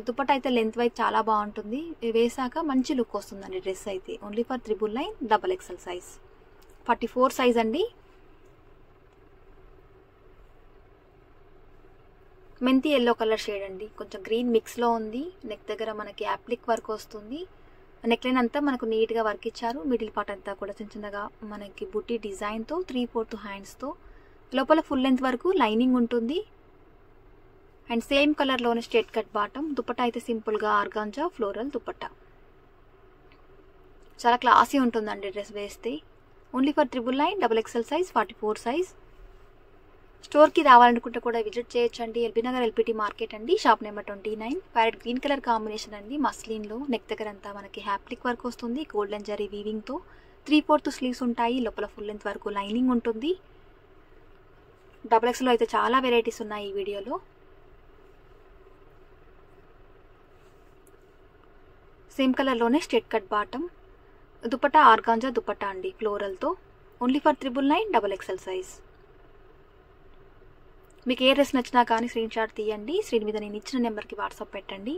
దుపట్టా అయితే లెంత్ వైజ్ చాలా బాగుంటుంది. వేసాక మంచి లుక్ వస్తుందండి డ్రెస్ అయితే. Only for 999 double XL size. 44 size అండి. మెంతి ఎల్లో కలర్ షేడ్ అండి. కొంచెం గ్రీన్ మిక్స్లో ఉంది. నెక్ దగ్గర మనకి యాప్లిక్ వర్క్ వస్తుంది. నెక్ లైన్ అంతా మనకు నీట్గా వర్క్ ఇచ్చారు. మిడిల్ పార్ట్ అంతా కూడా చిన్న చిన్నగా మనకి బుట్టి డిజైన్తో 3/4 హ్యాండ్స్తో. లోపల ఫుల్ లెంత్ వరకు లైనింగ్ ఉంటుంది. అండ్ సేమ్ కలర్లోనే స్ట్రెట్ కట్ బాటమ్. దుపట్టా అయితే సింపుల్గా ఆర్గాంజా ఫ్లోరల్ దుపట్టా. చాలా క్లాసీ ఉంటుందండి డ్రెస్ వేస్తే. Only for 999 double XL size 44 size. స్టోర్కి రావాలనుకుంటే కూడా విజిట్ చేయొచ్చండి. ఎల్బీ నగర్ ఎల్పిటి మార్కెట్ అండి. Shop number 29. Parrot green colour combination అండి. మస్లిన్లో నెక్ దగ్గర అంతా మనకి హ్యాప్లిక్ వర్క్ వస్తుంది. గోల్డెన్ జరీ వీవింగ్తో 3/4 స్లీవ్స్ ఉంటాయి. లోపల ఫుల్ లెంత్ వరకు లైనింగ్ ఉంటుంది. డబల్ ఎక్స్లో అయితే చాలా వెరైటీస్ ఉన్నాయి ఈ వీడియోలో. సేమ్ కలర్లోనే straight cut bottom. Dupatta organza dupatta అండి ఫ్లోరల్తో. Only for 999 double XL size. మీకు ఏ డ్రెస్ నచ్చినా కానీ స్క్రీన్ షాట్ తీయండి. స్క్రీన్ మీద నేను ఇచ్చిన నెంబర్కి వాట్సాప్ పెట్టండి.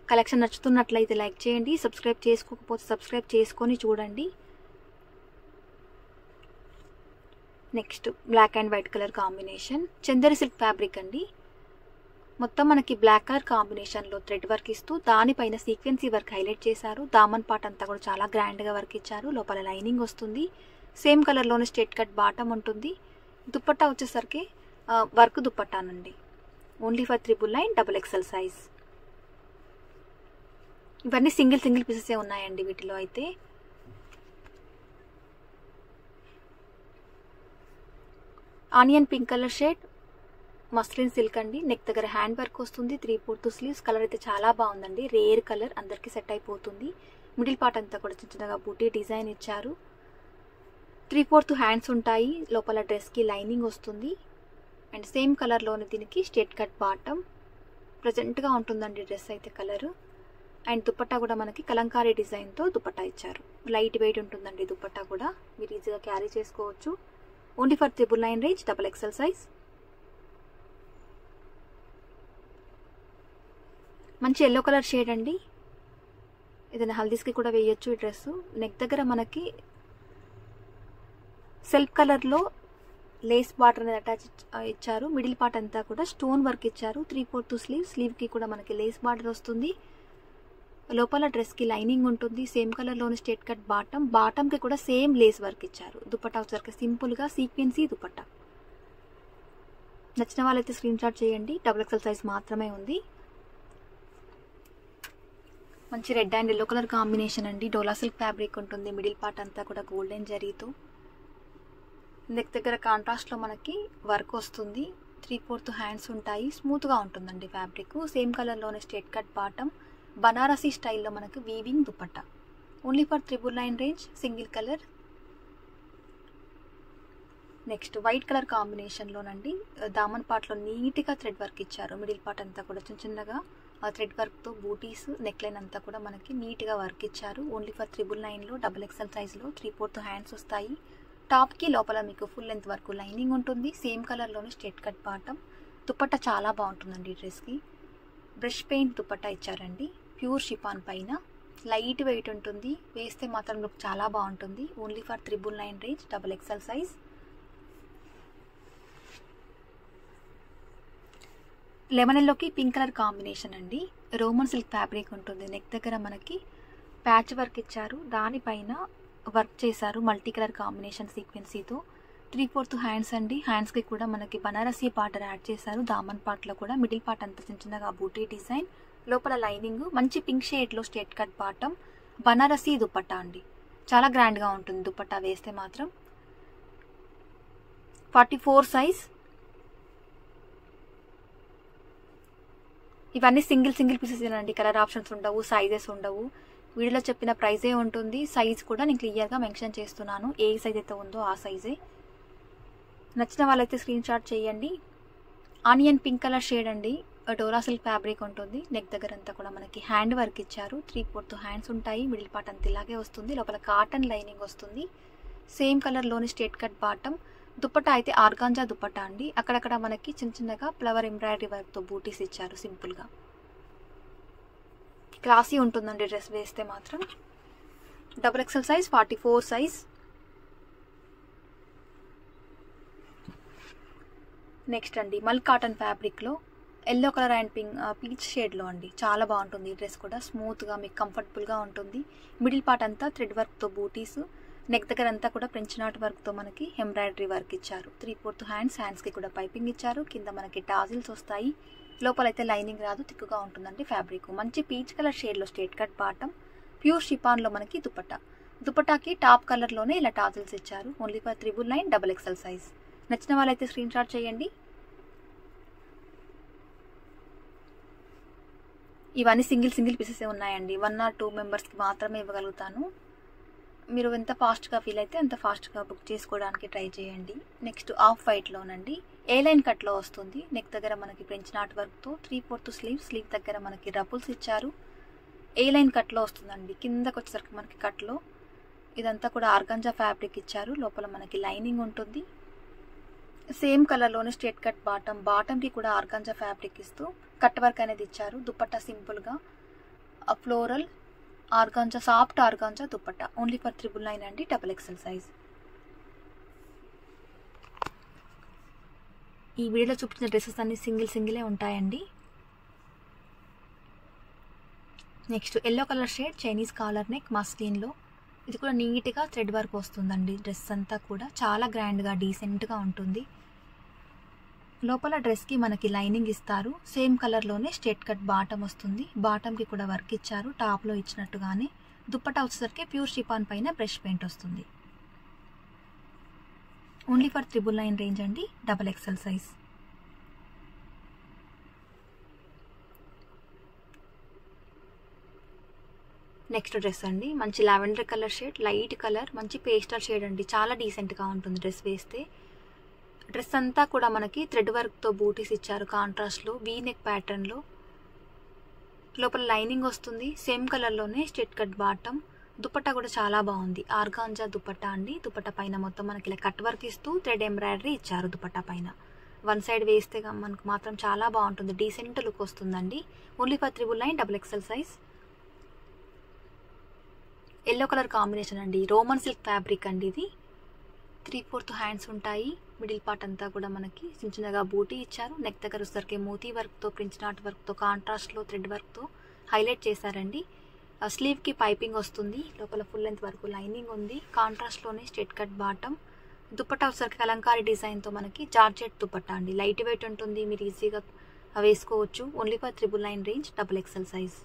కలెక్షన్ నచ్చుతున్నట్లయితే లైక్ చేయండి. సబ్స్క్రైబ్ చేసుకోకపోతే సబ్స్క్రైబ్ చేసుకొని చూడండి. Next black and white colour combination. Chanderi silk fabric అండి. మొత్తం మనకి బ్లాక్ కలర్ కాంబినేషన్లో థ్రెడ్ వర్క్ ఇస్తూ దానిపైన సీక్వెన్సీ వర్క్ హైలైట్ చేశారు. దామన్ పార్ట్ అంతా కూడా చాలా గ్రాండ్గా వర్క్ ఇచ్చారు. లోపల లైనింగ్ వస్తుంది. సేమ్ కలర్లోనే స్ట్రెట్ కట్ బాటమ్ ఉంటుంది. దుపట్టా వచ్చేసరికి వర్క్ దుపట్టానండి. Only for 999 XXL size. ఇవన్నీ సింగిల్ పీసెసే ఉన్నాయండి వీటిలో అయితే. Onion pink colour shade muslin silk అండి. నెక్ దగ్గర హ్యాండ్ వర్క్ వస్తుంది. 3/4 స్లీవ్స్. కలర్ అయితే చాలా బాగుందండి. రేర్ కలర్, అందరికీ సెట్ అయిపోతుంది. మిడిల్ పార్ట్ అంతా కూడా చిన్నగా బూటీ డిజైన్ ఇచ్చారు. 3/4 హ్యాండ్స్ ఉంటాయి. లోపల డ్రెస్కి లైనింగ్ వస్తుంది. అండ్ సేమ్ కలర్లోనే దీనికి స్ట్రేట్ కట్ బాటమ్. ప్రజెంట్గా ఉంటుందండి డ్రెస్ అయితే కలరు. అండ్ దుపట్టా కూడా మనకి కలంకారీ డిజైన్తో దుపట్టా ఇచ్చారు. లైట్ వెయిట్ ఉంటుందండి దుపట్టా కూడా. మీరు ఈజీగా క్యారీ చేసుకోవచ్చు. Only for 999 range, XXL size. మంచి ఎల్లో కలర్ షేడ్ అండి. ఏదైనా హల్దీస్కి కూడా వేయొచ్చు ఈ డ్రెస్. నెక్ దగ్గర మనకి సెల్ఫ్ కలర్లో లేస్ బార్డర్ అనేది అటాచ్ ఇచ్చారు. మిడిల్ పార్ట్ అంతా కూడా స్టోన్ వర్క్ ఇచ్చారు. 3/4 స్లీవ్కి కూడా మనకి లేస్ బార్డర్ వస్తుంది. లోపల డ్రెస్కి లైనింగ్ ఉంటుంది. సేమ్ కలర్లోని స్ట్రేట్ కట్ బాటమ్కి కూడా సేమ్ లేస్ వర్క్ ఇచ్చారు. దుపట్టా వచ్చేసరికి సింపుల్గా సీక్వెన్సీ దుపట్టా. నచ్చిన వాళ్ళైతే స్క్రీన్ షాట్ చేయండి. XXL సైజ్ మాత్రమే ఉంది. మంచి red and yellow colour combination అండి. డోలా సిల్క్ ఫ్యాబ్రిక్ ఉంటుంది. మిడిల్ పార్ట్ అంతా కూడా గోల్డెన్ జరీతో. నెక్ దగ్గర కాంట్రాస్ట్లో మనకి వర్క్ వస్తుంది. 3/4 హ్యాండ్స్ ఉంటాయి. స్మూత్గా ఉంటుందండి ఫ్యాబ్రిక్. సేమ్ కలర్లోనే స్ట్రేట్ కట్ బాటమ్. బనారసీ స్టైల్లో మనకి weaving dupatta. Only for 999 range, single colour. Next white colour కాంబినేషన్లోనండి. దామన్ పార్ట్లో నీట్గా థ్రెడ్ వర్క్ ఇచ్చారు. మిడిల్ పార్ట్ అంతా కూడా చిన్నగా ఆ థ్రెడ్ వర్క్తో బూటీస్, నెక్ లైన్ అంతా కూడా మనకి నీట్గా వర్క్ ఇచ్చారు. ఓన్లీ ఫర్ 999లో XXL సైజ్లో 3/4 హ్యాండ్స్ వస్తాయి. టాప్కి లోపల మీకు ఫుల్ లెంత్ వరకు లైనింగ్ ఉంటుంది. సేమ్ కలర్లోనే స్ట్రేట్ కట్ బాటమ్. దుపట్టా చాలా బాగుంటుందండి ఈ డ్రెస్కి. బ్రష్ పెయింట్ దుపట్టా ఇచ్చారండి. ప్యూర్ షిఫాన్ పైన. లైట్ వెయిట్ ఉంటుంది. వేస్తే మాత్రం లుక్ చాలా బాగుంటుంది. Only for 999 range, XXL size. Lemon ఎల్లోకి పింక్ కలర్ కాంబినేషన్ అండి. రోమన్ సిల్క్ ఫ్యాబ్రిక్ ఉంటుంది. నెక్ దగ్గర మనకి ప్యాచ్ వర్క్ ఇచ్చారు. దానిపైన వర్క్ చేశారు మల్టీ కలర్ కాంబినేషన్ సీక్వెన్సీతో. 3/4 హ్యాండ్స్ అండి. హ్యాండ్స్కి కూడా మనకి బనారసీ బార్డర్ యాడ్ చేశారు. దామన్ పార్ట్లో కూడా మిడిల్ పార్ట్ అంతా చిన్నగా బూటీ డిజైన్. లోపల లైనింగ్. మంచి పింక్ షేడ్లో straight cut bottom. Banarasi dupatta అండి. చాలా గ్రాండ్గా ఉంటుంది దుపట్టా వేస్తే మాత్రం. 44 సైజ్. ఇవన్నీ సింగిల్ పీసెస్ అండి. కలర్ ఆప్షన్స్ ఉండవు, సైజెస్ ఉండవు. వీడియోలో చెప్పిన ప్రైజే ఉంటుంది. సైజ్ కూడా నేను క్లియర్గా మెన్షన్ చేస్తున్నాను. ఏ సైజ్ అయితే ఉందో ఆ సైజే. నచ్చిన వాళ్ళైతే స్క్రీన్ షాట్ చేయండి. ఆనియన్ పింక్ కలర్ షేడ్ అండి. డోలా సిల్క్ ఫ్యాబ్రిక్ ఉంటుంది. నెక్ దగ్గర అంతా కూడా మనకి హ్యాండ్ వర్క్ ఇచ్చారు. 3/4 హ్యాండ్స్ ఉంటాయి. మిడిల్ పార్ట్ అంతా ఇలాగే వస్తుంది. లోపల కాటన్ లైనింగ్ వస్తుంది. సేమ్ కలర్లోని స్ట్రేట్ కట్ బాటమ్. దుపట్టా అయితే ఆర్గాంజా దుపట్టా అండి. అక్కడక్కడ మనకి చిన్నగా ఫ్లవర్ ఎంబ్రాయిడరీ వర్క్తో బూటీస్ ఇచ్చారు సింపుల్గా. క్లాసీ ఉంటుందండి డ్రెస్ వేస్తే మాత్రం. XXL size, 44 size. నెక్స్ట్ అండి మల్ కాటన్ ఫ్యాబ్రిక్లో ఎల్లో కలర్ అండ్ పీచ్ షేడ్లో అండి. చాలా బాగుంటుంది ఈ డ్రెస్ కూడా. స్మూత్గా మీకు కంఫర్టబుల్గా ఉంటుంది. మిడిల్ పార్ట్ అంతా థ్రెడ్ వర్క్తో బూటీస్. నెక్ దగ్గర అంతా కూడా ఫ్రెంచ్ నాట్ వర్క్తో మనకి ఎంబ్రాయిడరీ వర్క్ ఇచ్చారు. 3/4 హ్యాండ్స్కి కూడా పైపింగ్ ఇచ్చారు. కింద మనకి టాజిల్స్ వస్తాయి. లోపలైతే లైనింగ్ రాదు, తిక్కుగా ఉంటుందండి ఫ్యాబ్రిక్. మంచి పీచ్ కలర్ షేడ్లో స్ట్రేట్ కట్ బాటమ్. ప్యూర్ షిఫాన్లో మనకి దుపట్టాకి టాప్ కలర్లోనే ఇలా టాజిల్స్ ఇచ్చారు. Only for 999 XXL size. నచ్చిన వాళ్ళైతే స్క్రీన్ షాట్ చేయండి. ఇవన్నీ సింగిల్ పీసెసే ఉన్నాయండి. 1 or 2 మెంబర్స్కి మాత్రమే ఇవ్వగలుగుతాను. మీరు ఎంత ఫాస్ట్గా ఫీల్ అయితే అంత ఫాస్ట్గా బుక్ చేసుకోవడానికి ట్రై చేయండి. నెక్స్ట్ ఆఫ్ వైట్లోనండి. ఏ లైన్ కట్లో వస్తుంది. నెక్ దగ్గర మనకి ఫ్రెంచ్ నాట్ వర్క్తో 3/4 స్లీవ్ దగ్గర మనకి రపుల్స్ ఇచ్చారు. ఏ లైన్ కట్లో వస్తుందండి. కిందకు వచ్చేసరికి మనకి కట్లో ఇదంతా కూడా ఆర్గాంజా ఫ్యాబ్రిక్ ఇచ్చారు. లోపల మనకి లైనింగ్ ఉంటుంది. సేమ్ కలర్లోనే స్ట్రేట్ కట్ బాటమ్కి కూడా ఆర్గాంజా ఫ్యాబ్రిక్ ఇస్తూ కట్ వర్క్ అనేది ఇచ్చారు. దుపట్టా సింపుల్గా floral organza, soft organza dupatta. Only for 999 అండి. XXL size. ఈ వీడియోలో చూపించిన డ్రెస్సెస్ అన్ని సింగిలే ఉంటాయండి. Next yellow colour shade Chinese collar neck మస్లిన్లో. ఇది కూడా నీట్గా థ్రెడ్ వర్క్ వస్తుందండి. డ్రెస్ అంతా కూడా చాలా గ్రాండ్గా డీసెంట్గా ఉంటుంది. లోపల డ్రెస్కి మనకి లైనింగ్ ఇస్తారు. సేమ్ కలర్లోనే స్ట్రేట్ కట్ బాటమ్ వస్తుంది. బాటమ్కి కూడా వర్క్ ఇచ్చారు టాప్లో ఇచ్చినట్టుగానే. దుప్పటా వచ్చేసరికి ప్యూర్ షిఫాన్ పైన బ్రష్ పెయింట్ వస్తుంది. ఓన్లీ ఫర్ 999 రేంజ్ అండి, XXL సైజ్. నెక్స్ట్ డ్రెస్ అండి, మంచి lavender colour shade, light colour, మంచి పేస్టల్ షేడ్ అండి. చాలా డీసెంట్గా ఉంటుంది డ్రెస్ వేస్తే. డ్రెస్ అంతా కూడా మనకి థ్రెడ్ వర్క్తో బూటీస్ ఇచ్చారు కాంట్రాస్ట్లో, వీ నెక్ ప్యాటర్న్లో. లోపల లైనింగ్ వస్తుంది. సేమ్ కలర్లోనే స్ట్రేట్ కట్ బాటమ్. దుపట్టా కూడా చాలా బాగుంది. ఆర్గాంజా దుపట్టా అండి. దుపట్టా పైన మొత్తం మనకి ఇలా కట్ వర్క్ ఇస్తూ థ్రెడ్ ఎంబ్రాయిడరీ ఇచ్చారు దుపట్టా పైన. వన్ సైడ్ వేస్తే మనకు మాత్రం చాలా బాగుంటుంది. డీసెంట్ లుక్ వస్తుందండి. Only for 999 XXL size. Yellow colour combination అండి. రోమన్ సిల్క్ ఫ్యాబ్రిక్ అండి ఇది. 3/4 హ్యాండ్స్ ఉంటాయి. మిడిల్ పార్ట్ అంతా కూడా మనకి చిన్న చిన్నగా బూటీ ఇచ్చారు. నెక్ దగ్గర వచ్చేసరికి మోతీ వర్క్తో, ప్రిన్స్ నాట్ వర్క్తో, కాంట్రాస్ట్లో థ్రెడ్ వర్క్తో హైలైట్ చేశారండి. స్లీవ్కి పైపింగ్ వస్తుంది. లోపల ఫుల్ లెంత్ వరకు లైనింగ్ ఉంది. కాంట్రాస్ట్లోనే స్ట్రేట్ కట్ బాటమ్. దుపట్టా వచ్చేసరికి కలంకారీ డిజైన్తో మనకి జార్జెట్ దుపట్టా అండి. లైట్ వెయిట్ ఉంటుంది, మీరు ఈజీగా వేసుకోవచ్చు. Only for 999 range, XXL size.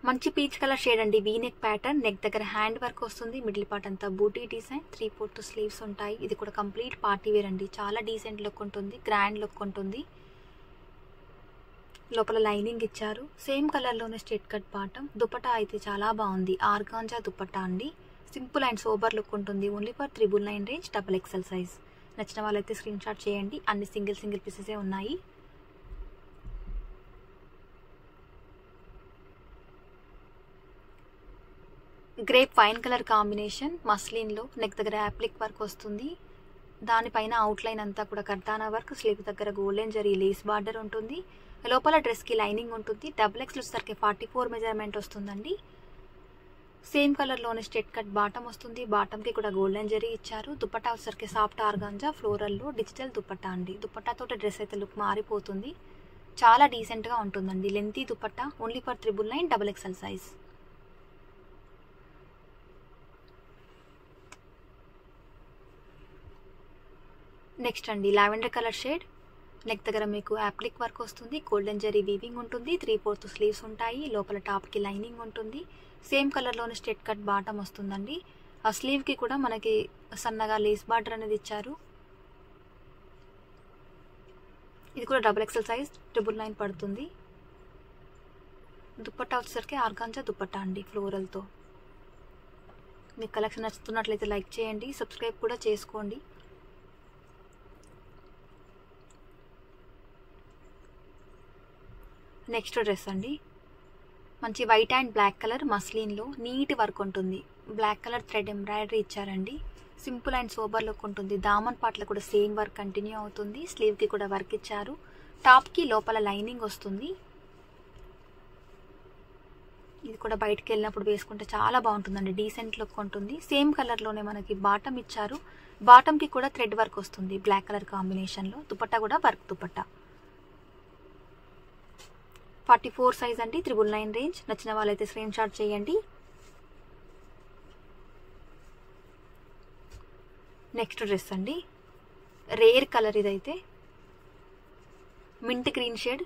మంచి పీచ్ కలర్ షేడ్ అండి. వీ నెక్ ప్యాటర్న్, నెక్ దగ్గర హ్యాండ్ వర్క్ వస్తుంది. మిడిల్ పార్ట్ అంతా బూటీ డిజైన్. 3/4 స్లీవ్స్ ఉంటాయి. ఇది కూడా కంప్లీట్ పార్టీ వేర్ అండి. చాలా డీసెంట్ లుక్ ఉంటుంది, గ్రాండ్ లుక్ ఉంటుంది. లోపల లైనింగ్ ఇచ్చారు. సేమ్ కలర్లోనే స్ట్రేట్ కట్ బాటమ్. దుపట్టా అయితే చాలా బాగుంది. ఆర్గాంజా దుపట్టా అండి. సింపుల్ అండ్ సోబర్ లుక్ ఉంటుంది. Only for 999 range, XXL size. నచ్చిన వాళ్ళైతే స్క్రీన్ షాట్ చేయండి. అన్ని సింగిల్ పీసెసే ఉన్నాయి. గ్రేప్ వైన్ కలర్ కాంబినేషన్, మస్లిన్లో. నెక్ దగ్గర యాప్లిక్ వర్క్ వస్తుంది. దానిపైన అవుట్లైన్ అంతా కూడా కర్దానా వర్క్. స్లీవ్ దగ్గర గోల్డెన్ జరీ లేస్ బార్డర్ ఉంటుంది. లోపల డ్రెస్కి లైనింగ్ ఉంటుంది. XXL వచ్చేసరికి 44 మెజర్మెంట్ వస్తుందండి. సేమ్ కలర్లోనే స్ట్రేట్ కట్ బాటమ్ వస్తుంది. బాటమ్కి కూడా గోల్డెన్ జరీ ఇచ్చారు. దుపట్టా వచ్చేసరికి సాఫ్ట్ ఆర్గాంజా ఫ్లోరల్లో డిజిటల్ దుపట్టా అండి. దుపట్టాతో డ్రెస్ అయితే లుక్ మారిపోతుంది. చాలా డీసెంట్గా ఉంటుందండి. Lengthy dupatta. Only for 999 XXL size. Next అండి, లావెండర్ కలర్ షేడ్. నెక్ దగ్గర మీకు యాప్లిక్ వర్క్ వస్తుంది. గోల్డెన్ జరీ వీవింగ్ ఉంటుంది. 3/4 స్లీవ్స్ ఉంటాయి. లోపల టాప్కి లైనింగ్ ఉంటుంది. సేమ్ కలర్లోనే స్ట్రేట్ కట్ బాటమ్ వస్తుందండి. ఆ స్లీవ్కి కూడా మనకి సన్నగా లేస్ బార్డర్ అనేది ఇచ్చారు. ఇది కూడా XXL సైజ్, 999 పడుతుంది. దుపట్టా వచ్చేసరికి ఆర్గాంజా దుపట్టా అండి ఫ్లోరల్తో. మీకు కలెక్షన్ నచ్చుతున్నట్లయితే లైక్ చేయండి, సబ్స్క్రైబ్ కూడా చేసుకోండి. నెక్స్ట్ డ్రెస్ అండి, మంచి వైట్ అండ్ బ్లాక్ కలర్ మస్లిన్లో నీట్ వర్క్ ఉంటుంది. బ్లాక్ కలర్ థ్రెడ్ ఎంబ్రాయిడరీ ఇచ్చారండి. సింపుల్ అండ్ సోబర్ లుక్ ఉంటుంది. దామన్ పార్ట్లో కూడా సేమ్ వర్క్ కంటిన్యూ అవుతుంది. స్లీవ్కి కూడా వర్క్ ఇచ్చారు. టాప్కి లోపల లైనింగ్ వస్తుంది. ఇది కూడా బయటకు వెళ్ళినప్పుడు వేసుకుంటే చాలా బాగుంటుందండి. డీసెంట్ లుక్ ఉంటుంది. సేమ్ కలర్లోనే మనకి బాటమ్ ఇచ్చారు. బాటమ్కి కూడా థ్రెడ్ వర్క్ వస్తుంది బ్లాక్ కలర్ కాంబినేషన్లో. దుపట్టా కూడా వర్క్ దుపట్టా. 44 సైజ్ అండి, 999 రేంజ్. నచ్చిన వాళ్ళైతే స్క్రీన్ షాట్ చేయండి. నెక్స్ట్ డ్రెస్ అండి, రేర్ కలర్. ఇదైతే మింట్ గ్రీన్ షేడ్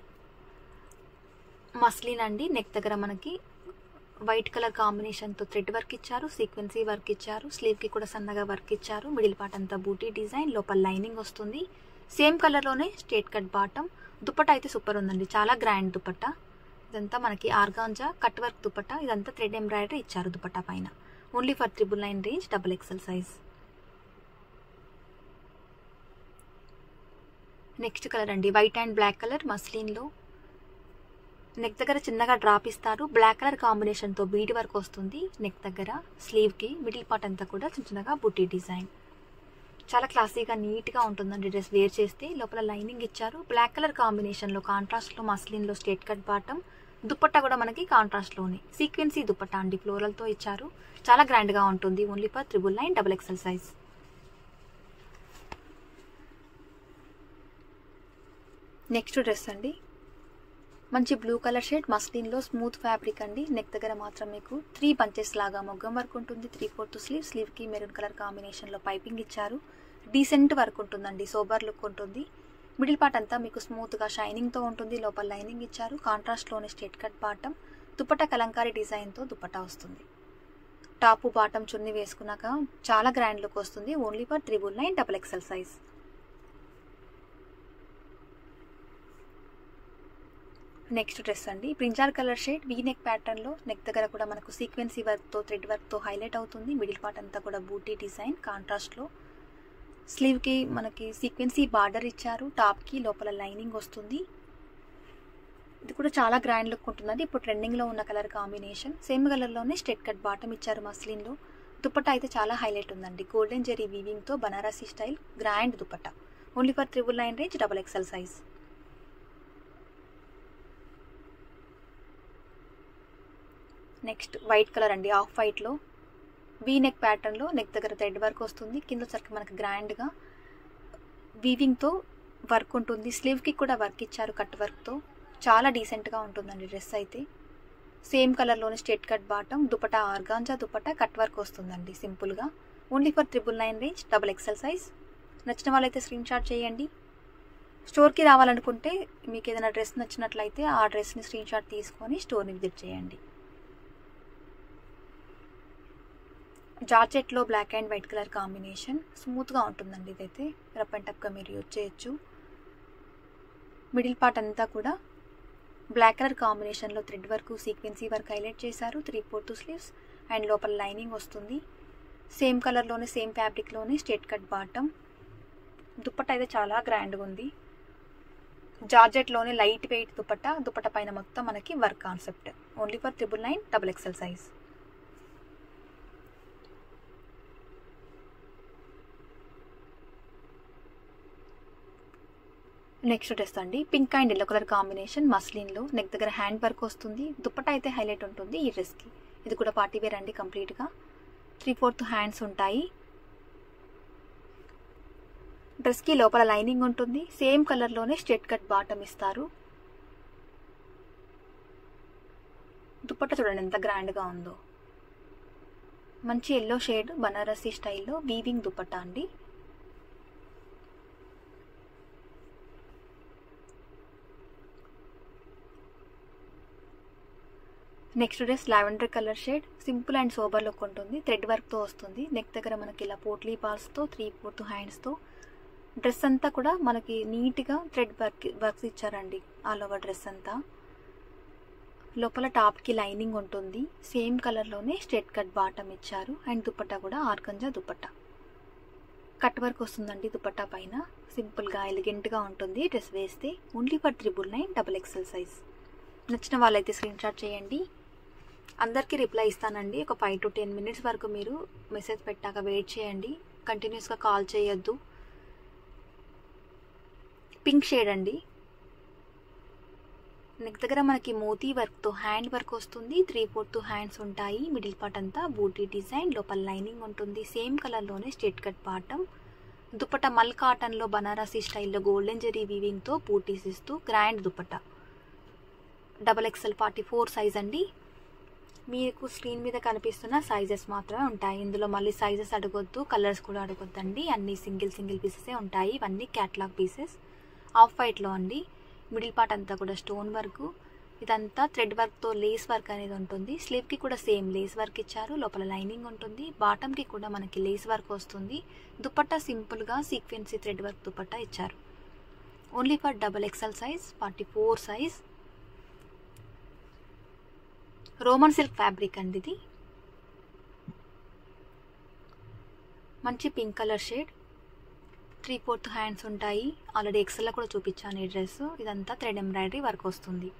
మస్లిన్ అండి. నెక్ దగ్గర మనకి వైట్ కలర్ కాంబినేషన్తో థ్రెడ్ వర్క్ ఇచ్చారు. సీక్వెన్సీ వర్క్ ఇచ్చారు. స్లీవ్కి కూడా సన్నగా వర్క్ ఇచ్చారు. మిడిల్ పార్ట్ అంతా బూటీ డిజైన్. లోపల లైనింగ్ వస్తుంది. సేమ్ కలర్లోనే స్ట్రేట్ కట్ బాటమ్. దుపట్టా అయితే సూపర్ ఉందండి. చాలా గ్రాండ్ దుపట్టా. ఇదంతా మనకి ఆర్గాంజా కట్ వర్క్ దుపట్టా. ఇదంతా థ్రెడ్ ఎంబ్రాయిడరీ ఇచ్చారు దుపట్టా పైన. Only for 999 range, XXL size. Next colour అండి, వైట్ అండ్ బ్లాక్ కలర్ మస్లిన్లో. నెక్ దగ్గర చిన్నగా డ్రాప్ ఇస్తారు. బ్లాక్ కలర్ కాంబినేషన్తో బీడ్ వర్క్ వస్తుంది నెక్ దగ్గర. స్లీవ్కి మిడిల్ పార్ట్ అంతా కూడా చిన్నగా బుట్టి డిజైన్. చాలా క్లాసీగా నీట్గా ఉంటుందండి డ్రెస్ వేర్ చేస్తే. లోపల లైనింగ్ ఇచ్చారు. బ్లాక్ కలర్ కాంబినేషన్లో కాంట్రాస్ట్లో మస్లిన్లో స్ట్రేట్ కట్ బాటమ్. దుపట్టా కూడా మనకి కాంట్రాస్ట్లోనే సీక్వెన్సీ దుపట్టా అండి ఫ్లోరల్తో ఇచ్చారు. చాలా గ్రాండ్గా ఉంటుంది. Only for 999 XXL size. Next dress అండి, మంచి బ్లూ కలర్ షేడ్ మస్లిన్లో స్మూత్ ఫ్యాబ్రిక్ అండి. నెక్ దగ్గర మాత్రం మీకు 3 బంచెస్ లాగా మొగ్గం వర్క్ ఉంటుంది. 3/4 స్లీవ్, స్లీవ్కి మెరూన్ కలర్ కాంబినేషన్లో పైపింగ్ ఇచ్చారు. డీసెంట్ వర్క్ ఉంటుందండి, సోబర్ లుక్ ఉంటుంది. మిడిల్ పార్ట్ అంతా మీకు స్మూత్గా షైనింగ్తో ఉంటుంది. లోపల లైనింగ్ ఇచ్చారు. కాంట్రాస్ట్లోనే straight cut bottom, dupatta Kalamkari డిజైన్తో దుపట్టా వస్తుంది. టాపు బాటమ్ చున్నీ వేసుకున్నాక చాలా గ్రాండ్ లుక్ వస్తుంది. Only for 999 XXL size. Next dress అండి, brinjal colour shade V neck ప్యాటర్న్లో. నెక్ దగ్గర కూడా మనకు సీక్వెన్సీ వర్క్తో థ్రెడ్ వర్క్తో హైలైట్ అవుతుంది. మిడిల్ పార్ట్ అంతా కూడా బూటీ డిజైన్ కాంట్రాస్ట్లో. స్లీవ్కి మనకి సీక్వెన్సీ బార్డర్ ఇచ్చారు. టాప్కి లోపల లైనింగ్ వస్తుంది. ఇది కూడా చాలా గ్రాండ్ లుక్ ఉంటుందండి. ఇప్పుడు ట్రెండింగ్లో ఉన్న కలర్ కాంబినేషన్. సేమ్ కలర్లోనే స్ట్రెట్ కట్ బాటమ్ ఇచ్చారు మస్లిన్లో. దుపట్టా అయితే చాలా హైలైట్ ఉందండి. గోల్డెన్ జెరీ వీవింగ్తో Banarasi style grand dupatta. Only for 999 range, XXL size. Next white colour అండి, ఆఫ్ వైట్లో వీ నెక్ ప్యాటర్న్లో. నెక్ దగ్గర థ్రెడ్ వర్క్ వస్తుంది. కింద సరికి మనకి గ్రాండ్గా వీవింగ్తో వర్క్ ఉంటుంది. స్లీవ్కి కూడా వర్క్ ఇచ్చారు కట్ వర్క్తో. చాలా డీసెంట్గా ఉంటుందండి డ్రెస్ అయితే. సేమ్ కలర్లోనే straight cut bottom, dupatta organza dupatta, cut work వస్తుందండి సింపుల్గా. Only for 999 range, XXL size. నచ్చిన వాళ్ళైతే స్క్రీన్ షాట్ చేయండి. స్టోర్కి రావాలనుకుంటే మీకు ఏదైనా డ్రెస్ నచ్చినట్లయితే ఆ డ్రెస్ని స్క్రీన్ షాట్ తీసుకొని స్టోర్ని విజిట్ చేయండి. జార్జెట్లో black and white colour combination. స్మూత్గా ఉంటుందండి ఇదైతే. రఫ్ అండ్ టఫ్గా మీరు యూజ్ చేయొచ్చు. మిడిల్ పార్ట్ అంతా కూడా బ్లాక్ కలర్ కాంబినేషన్లో thread work, sequence work highlight చేశారు. 3/4 స్లీవ్స్ అండ్ లోపల లైనింగ్ వస్తుంది. సేమ్ కలర్లోనే సేమ్ ఫ్యాబ్రిక్లోనే స్ట్రేట్ కట్ బాటమ్. దుపట్టా అయితే చాలా గ్రాండ్గా ఉంది. జార్జెట్లోనే లైట్ వెయిట్ దుపట్టా. దుపట్టా పైన మొత్తం మనకి work concept. Only for 999 XXL size. Next dress అండి, pink and yellow colour combination మస్లిన్లో. నెక్ దగ్గర హ్యాండ్ వర్క్ వస్తుంది. దుపట్టా అయితే హైలైట్ ఉంటుంది ఈ డ్రెస్కి. ఇది కూడా పార్టీ వేర్ అండి కంప్లీట్గా. 3/4 హ్యాండ్స్ ఉంటాయి. డ్రెస్కి లోపల లైనింగ్ ఉంటుంది. సేమ్ కలర్లోనే స్ట్రేట్ కట్ బాటమ్ ఇస్తారు. దుపట్టా చూడండి ఎంత గ్రాండ్గా ఉందో. మంచి ఎల్లో షేడ్ బనారసీ స్టైల్లో వీవింగ్ దుపట్టా అండి. Next dress lavender colour shade. Simple and sober look ఉంటుంది. థ్రెడ్ వర్క్తో వస్తుంది. నెక్ దగ్గర మనకి ఇలా పోట్లీ బాల్స్తో 3/4 హ్యాండ్స్తో. డ్రెస్ అంతా కూడా మనకి నీట్గా థ్రెడ్ వర్క్స్ ఇచ్చారండి ఆల్ ఓవర్ డ్రెస్ అంతా. లోపల టాప్కి లైనింగ్ ఉంటుంది. సేమ్ కలర్లోనే స్ట్రేట్ కట్ బాటమ్ ఇచ్చారు. అండ్ దుపట్టా కూడా ఆర్గంజా దుపట్టా. కట్ వర్క్ వస్తుందండి దుపట్టా పైన. సింపుల్గా ఎలిగెంట్గా ఉంటుంది డ్రెస్ వేస్తే. Only for 999 XXL size. నచ్చిన వాళ్ళైతే స్క్రీన్ షాట్ చేయండి. అందరికీ రిప్లై ఇస్తానండి. ఒక 5 to 10 మినిట్స్ వరకు మీరు మెసేజ్ పెట్టాక వెయిట్ చేయండి. కంటిన్యూస్గా కాల్ చేయొద్దు. పింక్ షేడ్ అండి. నెక్ దగ్గర మనకి మోతీ వర్క్తో హ్యాండ్ వర్క్ వస్తుంది. 3/4 హ్యాండ్స్ ఉంటాయి. మిడిల్ పార్ట్ అంతా బూటీ డిజైన్, లోపల లైనింగ్ ఉంటుంది. సేమ్ కలర్లోనే స్ట్రేట్ కట్ బాటమ్. దుపట్టా మల్ కాటన్లో బనారసీ స్టైల్లో గోల్డెన్ జెరీ వీవింగ్తో బూటీస్ ఇస్తూ గ్రాండ్ దుపట్టా. XXL 44 సైజ్ అండి. మీకు స్క్రీన్ మీద కనిపిస్తున్న సైజెస్ మాత్రమే ఉంటాయి. ఇందులో మళ్ళీ సైజెస్ అడగొద్దు, కలర్స్ కూడా అడగొద్దండి. అన్ని సింగిల్ పీసెసే ఉంటాయి. ఇవన్నీ క్యాటలాగ్ పీసెస్. ఆఫ్ వైట్లో అండి. మిడిల్ పార్ట్ అంతా కూడా స్టోన్ వర్క్. ఇదంతా థ్రెడ్ వర్క్తో లేస్ వర్క్ అనేది ఉంటుంది. స్లీవ్కి కూడా సేమ్ లేస్ వర్క్ ఇచ్చారు. లోపల లైనింగ్ ఉంటుంది. బాటమ్కి కూడా మనకి లేస్ వర్క్ వస్తుంది. దుపట్టా సింపుల్గా సీక్వెన్సీ థ్రెడ్ వర్క్ దుపట్టా ఇచ్చారు. Only for XXL size, 44 size. Roman silk fabric అండి ఇది. మంచి పింక్ కలర్ షేడ్. 3/4 హ్యాండ్స్ ఉంటాయి. ఆల్రెడీ ఎక్సెల్లో కూడా చూపించాను ఈ డ్రెస్. ఇదంతా థ్రెడ్ ఎంబ్రాయిడరీ వర్క్ వస్తుంది.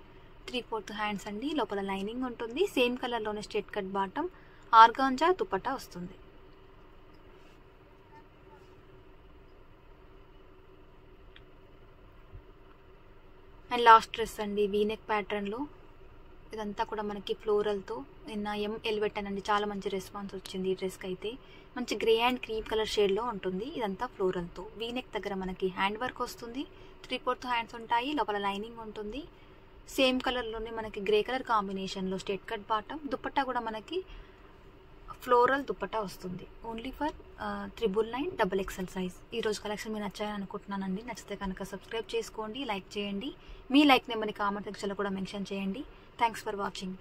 3/4 హ్యాండ్స్ అండి. లోపల లైనింగ్ ఉంటుంది. సేమ్ కలర్లోనే straight cut bottom, organza dupatta వస్తుంది. అండ్ లాస్ట్ డ్రెస్ అండి, వీనెక్ ప్యాటర్న్లో. ఇదంతా కూడా మనకి ఫ్లోరల్తో. నిన్న ML పెట్టానండి, చాలా మంచి రెస్పాన్స్ వచ్చింది ఈ డ్రెస్కి అయితే. మంచి గ్రే అండ్ క్రీమ్ కలర్ షేడ్లో ఉంటుంది. ఇదంతా ఫ్లోరల్తో. వీనెక్ దగ్గర మనకి హ్యాండ్ వర్క్ వస్తుంది. 3/4 హ్యాండ్స్ ఉంటాయి. లోపల లైనింగ్ ఉంటుంది. సేమ్ కలర్లోనే మనకి గ్రే కలర్ కాంబినేషన్లో స్ట్రేట్ కట్ బాటమ్. దుపట్టా కూడా మనకి ఫ్లోరల్ దుపట్టా వస్తుంది. Only for 999 XXL size. ఈరోజు కలెక్షన్ మీరు నచ్చాయని అనుకుంటున్నానండి. నచ్చితే కనుక సబ్స్క్రైబ్ చేసుకోండి, లైక్ చేయండి. మీ లైక్ నెంబర్ని కామెంట్ సెక్షన్లో కూడా మెన్షన్ చేయండి. Thanks for watching.